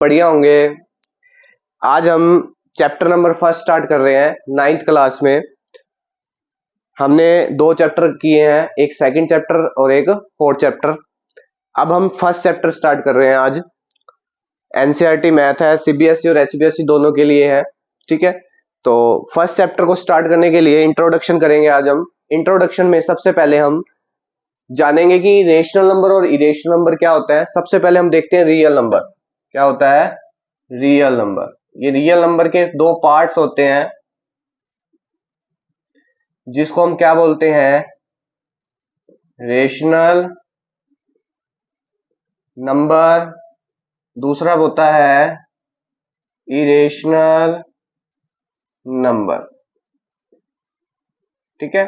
बढ़िया होंगे। आज हम चैप्टर नंबर फर्स्ट स्टार्ट कर रहे हैं 9th क्लास में। हमने 2 चैप्टर किए हैं, एक सेकंड चैप्टर और एक फोर्थ चैप्टर। अब हम फर्स्ट चैप्टर स्टार्ट कर रहे हैं आज। एनसीईआरटी मैथ है, सीबीएसई और एचबीएसई दोनों के लिए है। ठीक है, तो फर्स्ट चैप्टर को स्टार्ट करने के लिए इंट्रोडक्शन करेंगे आज हम। इंट्रोडक्शन में सबसे पहले हम जानेंगे कि रेशनल नंबर और इरेशनल नंबर क्या होता है। सबसे पहले हम देखते हैं रियल नंबर क्या होता है। रियल नंबर, ये रियल नंबर के 2 पार्ट्स होते हैं जिसको हम क्या बोलते हैं, रेशनल नंबर। दूसरा होता है इरेशनल नंबर। ठीक है,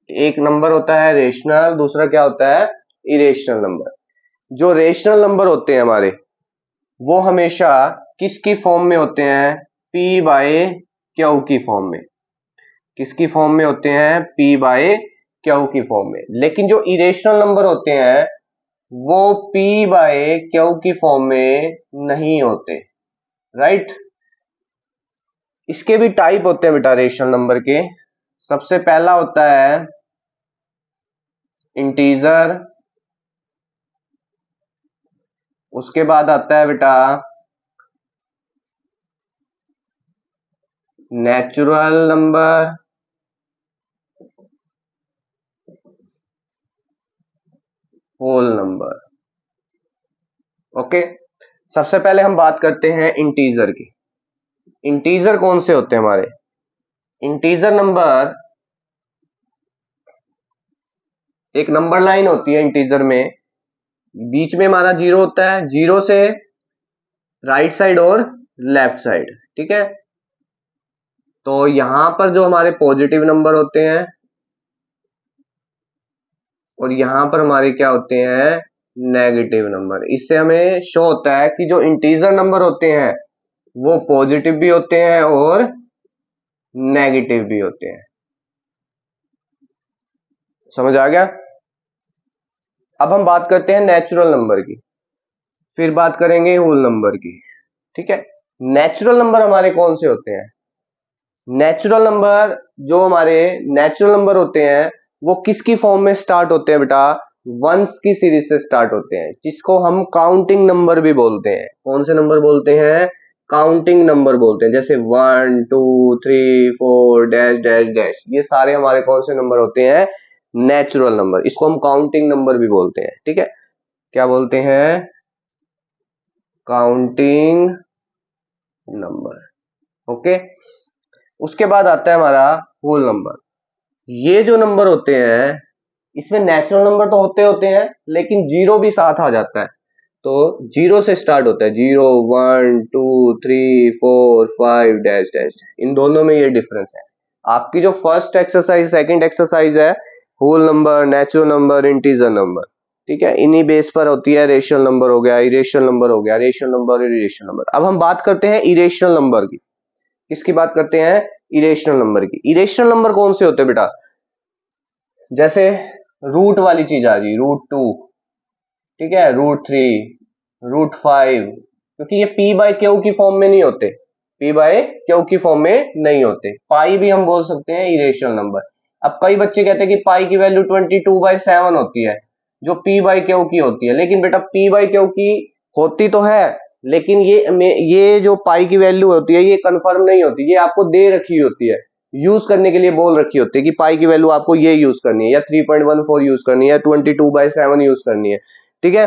एक नंबर होता है रेशनल, दूसरा क्या होता है, इरेशनल नंबर। जो रेशनल नंबर होते हैं हमारे, वो हमेशा किसकी फॉर्म में होते हैं, p बाय क्यू की फॉर्म में। किसकी फॉर्म में होते हैं, p बाय क्यू की फॉर्म में। लेकिन जो इरेशनल नंबर होते हैं वो p बाय क्यू की फॉर्म में नहीं होते। राइट, इसके भी टाइप होते हैं बेटा रेशनल नंबर के। सबसे पहला होता है इंटीजर, उसके बाद आता है बेटा natural number, whole number. Okay, सबसे पहले हम बात करते हैं इंटीजर की। इंटीजर कौन से होते हैं हमारे, इंटीजर नंबर एक नंबर लाइन होती है इंटीजर में, बीच में हमारा जीरो होता है, जीरो से राइट साइड और लेफ्ट साइड। ठीक है, तो यहां पर जो हमारे पॉजिटिव नंबर होते हैं और यहां पर हमारे क्या होते हैं, नेगेटिव नंबर। इससे हमें शो होता है कि जो इंटीजर नंबर होते हैं वो पॉजिटिव भी होते हैं और नेगेटिव भी होते हैं। समझ आ गया। अब हम बात करते हैं नेचुरल नंबर की, फिर बात करेंगे होल नंबर की। ठीक है, नेचुरल नंबर हमारे कौन से होते हैं, नेचुरल नंबर जो हमारे नेचुरल नंबर होते हैं वो किसकी फॉर्म में स्टार्ट होते हैं बेटा, वंस की सीरीज से स्टार्ट होते हैं, जिसको हम काउंटिंग नंबर भी बोलते हैं। कौन से नंबर बोलते हैं, काउंटिंग नंबर बोलते हैं। जैसे 1 2 3 4 डैश डैश डैश, ये सारे हमारे कौन से नंबर होते हैं, नेचुरल नंबर। इसको हम काउंटिंग नंबर भी बोलते हैं। ठीक है, क्या बोलते हैं, काउंटिंग नंबर। ओके, उसके बाद आता है हमारा होल नंबर। ये जो नंबर होते हैं इसमें नेचुरल नंबर तो होते हैं लेकिन जीरो भी साथ आ जाता है। तो जीरो से स्टार्ट होता है, 0 1 2 3 4 5 डैश डैश। इन दोनों में ये डिफरेंस है। आपकी जो फर्स्ट एक्सरसाइज सेकंड एक्सरसाइज है, whole number, natural number, integer number, ठीक है, इन्हीं बेस पर होती है। रेशनल नंबर हो गया, इरेशनल नंबर हो गया, रेशनल नंबर और इरेशनल नंबर। अब हम बात करते हैं इरेशनल नंबर की। किसकी बात करते हैं, इरेशनल नंबर की। इरेशनल नंबर कौन से होते हैं बेटा, जैसे रूट वाली चीज आ गई, √2, ठीक है, √3, √5, क्योंकि ये p बाय क्यू की फॉर्म में नहीं होते, p बाय क्यू की फॉर्म में नहीं होते। पाई भी हम बोल सकते हैं इरेशनल नंबर। अब कई बच्चे कहते हैं कि पाई की वैल्यू 22/7 होती है जो p बाय क्यू की होती है। लेकिन बेटा p बाय क्यू की होती तो है, लेकिन ये जो पाई की वैल्यू होती है ये कंफर्म नहीं होती, ये आपको दे रखी होती है, यूज करने के लिए बोल रखी होती है कि पाई की वैल्यू आपको ये यूज करनी है, या 3.14 यूज करनी है, 22/7 यूज करनी है। ठीक है,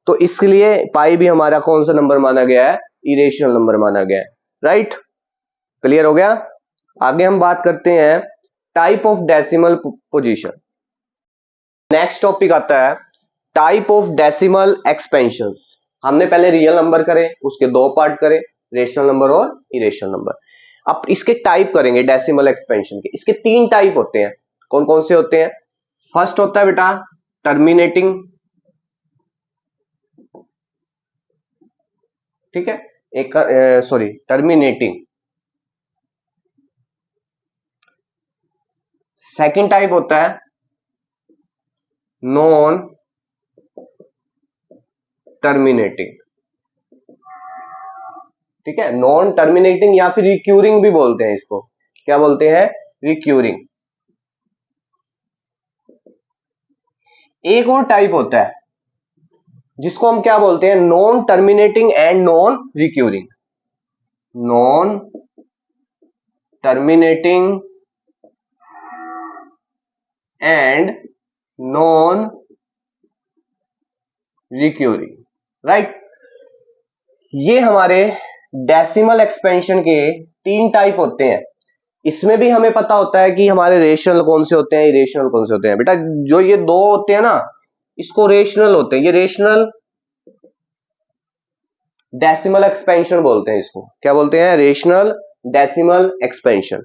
तो इसलिए पाई भी हमारा कौन सा नंबर माना गया है, इरेशनल नंबर माना गया है। राइट, क्लियर हो गया। आगे हम बात करते हैं type of decimal position. Next topic आता है टाइप ऑफ डेसिमल एक्सपेंशंस। हमने पहले रियल नंबर करे, उसके 2 पार्ट करे, रेशनल नंबर और इरेशनल नंबर। अब इसके टाइप करेंगे डेसिमल एक्सपेंशन के। इसके 3 टाइप होते हैं। कौन कौन से होते हैं, फर्स्ट होता है बेटा टर्मिनेटिंग, ठीक है, एक टर्मिनेटिंग। सेकंड टाइप होता है नॉन टर्मिनेटिंग। ठीक है, नॉन टर्मिनेटिंग या फिर रिक्यूरिंग भी बोलते हैं इसको। क्या बोलते हैं? रिक्यूरिंग। एक और टाइप होता है जिसको हम क्या बोलते हैं? Non terminating and non recurring. Non terminating and non recurring, right. ये हमारे डेसिमल एक्सपेंशन के 3 टाइप होते हैं। इसमें भी हमें पता होता है कि हमारे रेशनल कौन से होते हैं, इरेशनल कौन से होते हैं। बेटा जो ये दो होते हैं ना, इसको रेशनल होते हैं, ये रेशनल डेसिमल एक्सपेंशन बोलते हैं इसको। क्या बोलते हैं? Rational decimal expansion.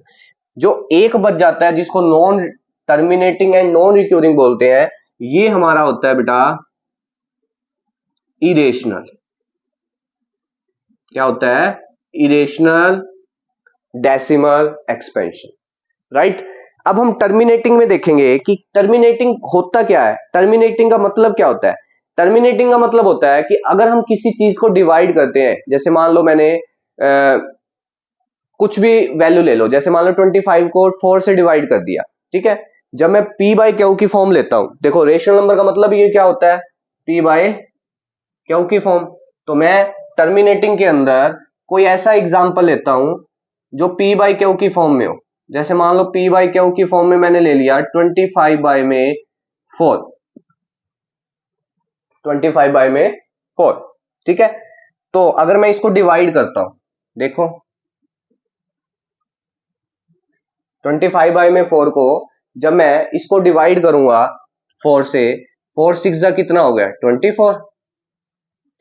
जो एक बच जाता है जिसको non terminating and non recurring बोलते हैं, ये हमारा होता है बेटा इरेशनल। क्या होता है? Irrational decimal expansion, right. अब हम टर्मिनेटिंग में देखेंगे कि टर्मिनेटिंग होता क्या है, टर्मिनेटिंग का मतलब क्या होता है। टर्मिनेटिंग का मतलब होता है कि अगर हम किसी चीज को डिवाइड करते हैं, जैसे मान लो मैंने कुछ भी वैल्यू ले लो, जैसे मान लो 25 को 4 से डिवाइड कर दिया, ठीक है। जब मैं p बाई क्यू की फॉर्म लेता हूं, देखो रेशनल नंबर का मतलब ये क्या होता है? p बाई क्यू की फॉर्म। तो मैं टर्मिनेटिंग के अंदर कोई ऐसा एग्जांपल लेता हूं जो p बाई क्यू की फॉर्म में हो। जैसे मान लो p बाई क्यू की फॉर्म में मैंने ले लिया 25 बाई में 4, 25 बाई में 4, ठीक है। तो अगर मैं इसको डिवाइड करता हूं, देखो 25 बाई में 4 को जब मैं इसको डिवाइड करूंगा 4 से, 4 6 जा कितना हो गया? 24,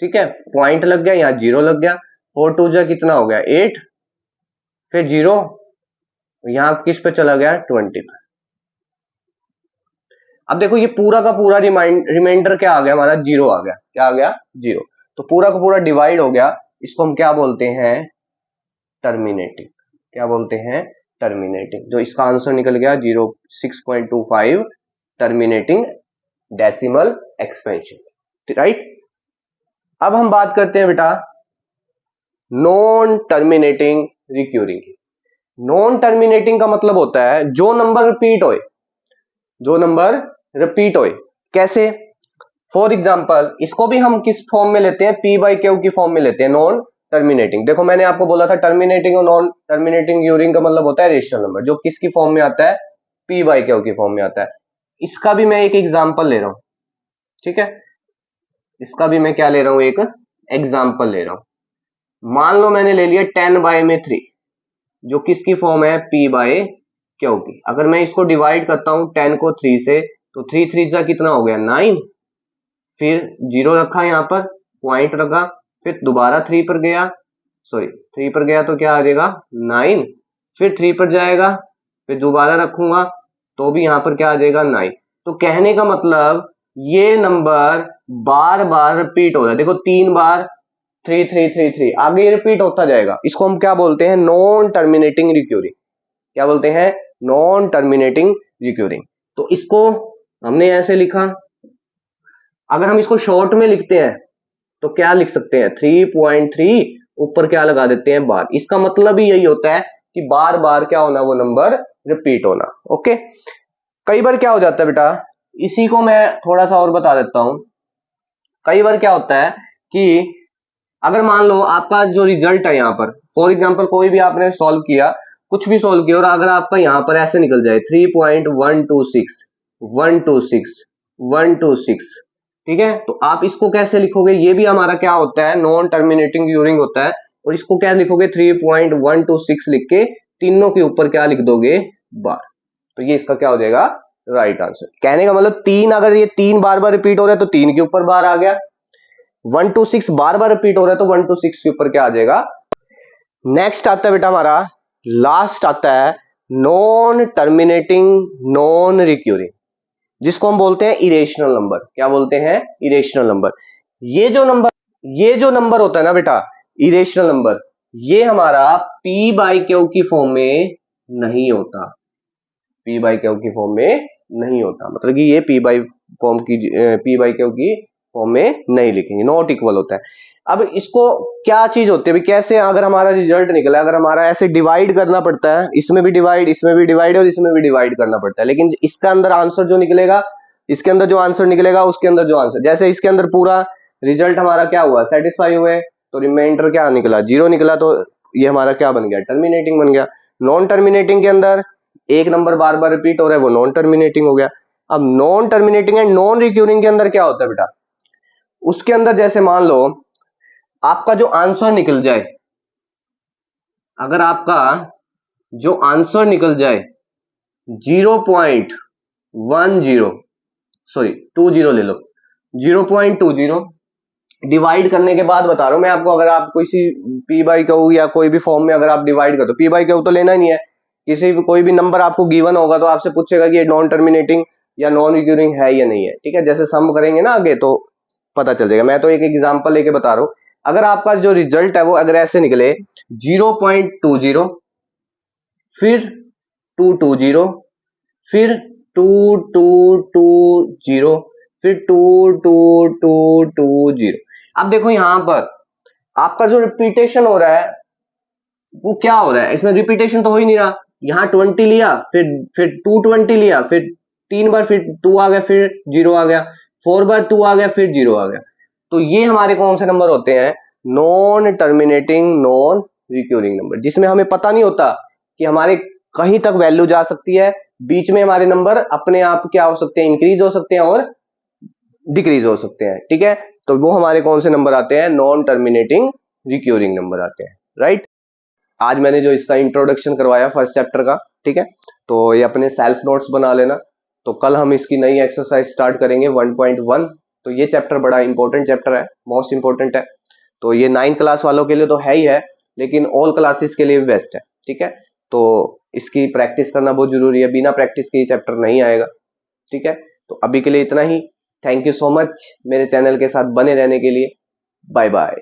ठीक है। पॉइंट लग गया, यहां 0 लग गया। 4 2 जा कितना हो गया? 8, फिर 0, यहां किस पे चला गया? 20 पे। अब देखो ये पूरा का पूरा रिमाइंडर क्या आ गया हमारा? 0 आ गया। क्या आ गया? 0। तो पूरा का पूरा डिवाइड हो गया। इसको हम क्या बोलते हैं? टर्मिनेटिंग। क्या बोलते हैं? टर्मिनेटिंग। जो इसका आंसर निकल गया 6.25 टर्मिनेटिंग डेसिमल एक्सपेंशन, राइट। अब हम बात करते हैं बेटा नॉन टर्मिनेटिंग रिक्यूरिंग की। नॉन टर्मिनेटिंग का मतलब होता है जो नंबर रिपीट होए, जो नंबर रिपीट होए। कैसे? फॉर एग्जाम्पल इसको भी हम किस फॉर्म में लेते हैं? p बाई क्यू की फॉर्म में लेते हैं, नॉन टर्मिनेटिंग। देखो मैंने आपको बोला था टर्मिनेटिंग और नॉन टर्मिनेटिंग यूरिंग का मतलब होता है रेशनल नंबर, जो किसकी फॉर्म में आता है? p बाई क्यू की फॉर्म में आता है। इसका भी मैं एक एग्जाम्पल ले रहा हूं, ठीक है। इसका भी मैं क्या ले रहा हूं? एक एग्जाम्पल ले रहा हूं। मान लो मैंने ले लिया 10 बाई में 3, जो किसकी फॉर्म है? p बाई क्यू की। अगर मैं इसको डिवाइड करता हूं 10 को 3 से, तो 3 3 जा कितना हो गया? 9, फिर 0 रखा यहां पर, पॉइंट रखा, फिर दोबारा 3 पर गया, सॉरी 3 पर गया तो क्या आ जाएगा? 9, फिर 3 पर जाएगा, फिर दोबारा रखूंगा तो भी यहां पर क्या आ जाएगा? 9। तो कहने का मतलब ये नंबर बार बार रिपीट हो रहा है। देखो 3 बार 3 3 3 3 आगे रिपीट होता जाएगा। इसको हम क्या बोलते हैं? Non terminating recurring. क्या बोलते हैं? Non terminating recurring. तो इसको हमने ऐसे लिखा। अगर हम इसको शॉर्ट में लिखते हैं तो क्या लिख सकते हैं? 3.3 ऊपर क्या लगा देते हैं? बार। इसका मतलब ही यही होता है कि बार बार क्या होना? वो नंबर रिपीट होना। ओके। कई बार क्या हो जाता है बेटा, इसी को मैं थोड़ा सा और बता देता हूं। कई बार क्या होता है कि अगर मान लो आपका जो रिजल्ट है यहां पर, फॉर एग्जांपल कोई भी आपने सॉल्व किया, कुछ भी सॉल्व किया, और अगर आपका यहां पर ऐसे निकल जाए 3.126 126 126, ठीक है। तो आप इसको कैसे लिखोगे? ये भी हमारा क्या होता है? नॉन टर्मिनेटिंग यूरिंग होता है। और इसको क्या लिखोगे? 3.126 लिख के तीनों के ऊपर क्या लिख दोगे? बार। तो ये इसका क्या हो जाएगा? Right answer. कहने का मतलब 3, अगर ये 3 बार बार रिपीट हो रहा है तो 3 के ऊपर बार आ गया। 126 बार बार रिपीट हो रहा है तो 126 के ऊपर क्या आ जाएगा? नेक्स्ट आता है बेटा हमारा, लास्ट आता है नॉन टर्मिनेटिंग नॉन रिक्यूरिंग, जिसको हम बोलते हैं इरेशनल नंबर। क्या बोलते हैं? Irrational number. ये जो नंबर होता है ना बेटा, इरेशनल नंबर, ये हमारा p बाई क्यू की फॉर्म में नहीं होता। p बाई क्यू की फॉर्म में नहीं होता, मतलब कि ये p बाई क्यू की फॉर्म में नहीं लिखेंगे, नॉट इक्वल होता है। अब इसको क्या चीज होती है भाई, कैसे अगर हमारा रिजल्ट निकला, अगर हमारा ऐसे डिवाइड करना पड़ता है, इसमें भी डिवाइड, इसमें भी डिवाइड और इसमें भी डिवाइड करना पड़ता है, लेकिन इसका अंदर आंसर जो निकलेगा, इसके अंदर जो आंसर निकलेगा उसके अंदर जो आंसर, जैसे इसके अंदर पूरा रिजल्ट हमारा क्या हुआ, सेटिस्फाई हुए, तो रिमाइंडर क्या निकला, 0 निकला, तो ये हमारा क्या बन गया, टर्मिनेटिंग बन गया। नॉन टर्मिनेटिंग के अंदर एक नंबर बार बार रिपीट हो रहा है, वो नॉन टर्मिनेटिंग हो गया। अब non terminating and non recurring के अंदर क्या होता है बेटा, उसके अंदर जैसे मान लो आपका जो आंसर निकल जाए, अगर आपका जो आंसर निकल जाए 0.10, सॉरी 20 ले लो, 0.20 डिवाइड करने के बाद बता रहा हूं मैं आपको, अगर आप कोई सी पी बाई क्यू या कोई भी फॉर्म में अगर आप डिवाइड कर दो, पी बाई क्यू तो लेना ही नहीं है, किसी भी कोई भी नंबर आपको गिवन होगा तो आपसे पूछेगा कि ये नॉन टर्मिनेटिंग या नॉन रिक्यूरिंग है या नहीं है, ठीक है। जैसे सम करेंगे ना आगे तो पता चल जाएगा, मैं तो एक एग्जांपल लेके बता रहा हूं। अगर आपका जो रिजल्ट है वो अगर ऐसे निकले 0.20, फिर 220, फिर 2220, फिर 22220, अब देखो यहां पर आपका जो रिपीटेशन हो रहा है वो क्या हो रहा है, इसमें रिपीटेशन तो हो ही नहीं रहा। यहाँ 20 लिया, फिर 220 लिया, फिर 3 बार फिर 2 आ गया, फिर 0 आ गया, 4 बार 2 आ गया, फिर 0 आ गया। तो ये हमारे कौन से नंबर होते हैं, non terminating non recurring number, जिसमें हमें पता नहीं होता कि हमारे कहीं तक वैल्यू जा सकती है, बीच में हमारे नंबर अपने आप क्या हो सकते हैं, इंक्रीज हो सकते हैं और डिक्रीज हो सकते हैं, ठीक है। तो वो हमारे कौन से नंबर आते हैं, नॉन टर्मिनेटिंग रिक्यूरिंग नंबर आते हैं, राइट। आज मैंने जो इसका इंट्रोडक्शन करवाया फर्स्ट चैप्टर का, ठीक है, तो ये अपने सेल्फ नोट्स बना लेना। तो कल हम इसकी नई एक्सरसाइज स्टार्ट करेंगे 1.1। तो ये चैप्टर बड़ा इंपॉर्टेंट चैप्टर है, मोस्ट इंपॉर्टेंट है। तो ये 9th क्लास वालों के लिए तो है ही है, लेकिन ऑल क्लासेस के लिए भी बेस्ट है, ठीक है। तो इसकी प्रैक्टिस करना बहुत जरूरी है, बिना प्रैक्टिस के ये चैप्टर नहीं आएगा, ठीक है। तो अभी के लिए इतना ही। थैंक यू सो मच मेरे चैनल के साथ बने रहने के लिए। Bye bye.